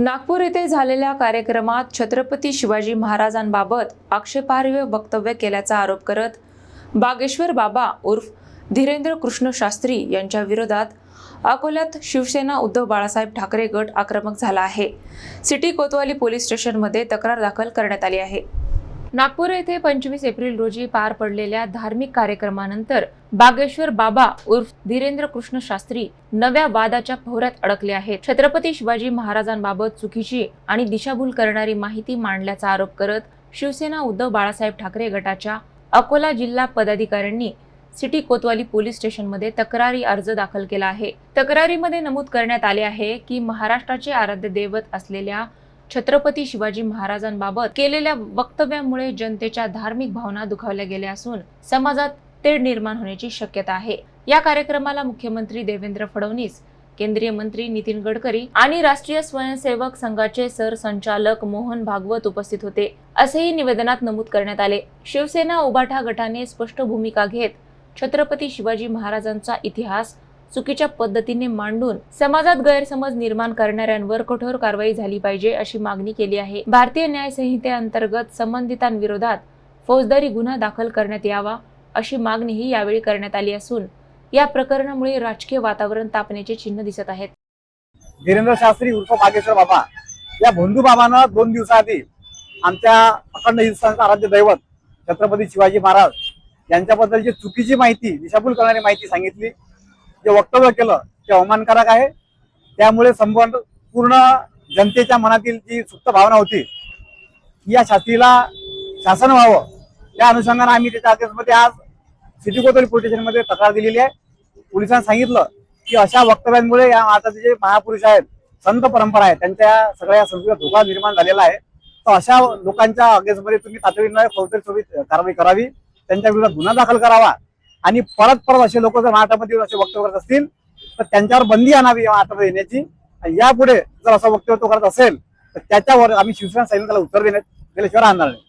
नागपूर येथे झालेल्या कार्यक्रमात छत्रपती शिवाजी महाराजांबाबत आक्षेपार्ह वक्तव्य केल्याचा आरोप करत बागेश्वर बाबा उर्फ धीरेंद्र कृष्ण शास्त्री यांच्या विरोधात अकोल्यात शिवसेना उद्धव बाळासाहेब ठाकरे गट आक्रमक झाला आहे। सिटी कोतवाली पोलीस स्टेशनमध्ये तक्रार दाखल करण्यात आली आहे। नागपूर येथे 25 एप्रिल रोजी पार पडलेल्या धार्मिक कार्यक्रमानंतर बागेश्वर बाबा उर्फ धीरेंद्र कृष्ण शास्त्री नव्या वादाच्या भोवऱ्यात अडकले आहेत। छत्रपती शिवाजी महाराजांबाबत चुकीची आणि दिशाभूल करणारी माहिती मांडल्याचा आरोप करत शिवसेना उद्धव बाळासाहेब ठाकरे गटाच्या अकोला जिल्हा पदाधिकाऱ्यांनी सिटी कोतवाली पोलीस स्टेशनमध्ये तक्रारी अर्ज दाखल केला आहे। तक्रारीमध्ये नमूद करण्यात आले आहे की महाराष्ट्राचे आराध्य दैवत असलेल्या छत्रपती शिवाजी महाराजांबाबत केलेल्या वक्तव्यामुळे जनतेच्या धार्मिक भावना दुखावल्या गेल्या असून समाजात तेढ निर्माण होण्याची शक्यता आहे। या कार्यक्रमाला मुख्यमंत्री देवेंद्र फडणवीस, केंद्रीय मंत्री नितीन गडकरी आणि राष्ट्रीय स्वयंसेवक संघाचे सरसंचालक मोहन भागवत उपस्थित होते, असेही निवेदनात नमूद करण्यात आले। शिवसेना उभाटा गटाने स्पष्ट भूमिका घेत छत्रपती शिवाजी महाराजांचा इतिहास चुकीच्या पद्धतीने मांडून समाजात गैरसमज निर्माण करणाऱ्यांवर कठोर कारवाई झाली पाहिजे अशी मागणी केली आहे। भारतीय न्याय संहितेअंतर्गत संबंधितांविरोधात फौजदारी गुन्हा दाखल करण्यात यावा अशी मागणीही यावेळी करण्यात आली असून या प्रकरणामुळे राजकीय वातावरण तापण्याचे चिन्ह दिसत आहेत। धीरेंद्र शास्त्री उर्फ बागेश्वर बाबा या भोंदू बाबांना 2 दिवसाआधी आमच्या अखंड हिंदुस्थानचा आराध्य दैवत छत्रपती शिवाजी महाराज यांच्याबद्दलची चुकीची माहिती, दिशाभूल करणारी माहिती सांगितली। जे वक्तव्य केलं ते अवमानकारक आहे। त्यामुळे संबंध पूर्ण जनतेच्या मनातील जी सुप्त भावना होती या शास्त्रीला शासन व्हावं या अनुषंगाने आम्ही त्याच्या केसमध्ये आज सिटी कोतवाली पोलीस स्टेशनमध्ये तक्रार दिलेली आहे। पोलिसांनी सांगितलं की अशा वक्तव्यांमुळे या भारताचे जे महापुरुष आहेत, संत परंपरा आहे, त्यांच्या सगळ्या संस्कृतीला धोका निर्माण झालेला आहे। तर अशा लोकांच्या केसमध्ये तुम्ही तातडीने फौजदारी कारवाई करावी, त्यांच्या विरोधात गुन्हा दाखल करावा आणि परत असे लोक जर महाराष्ट्रामध्ये असे वक्तव्य करत असतील तर त्यांच्यावर बंदी आणावी महाराष्ट्रामध्ये येण्याची। आणि यापुढे जर असं वक्तव्य करत असेल तर त्याच्यावर आम्ही शिवसेना सैनिकाला उत्तर देण्याशिवाय राहणार नाही।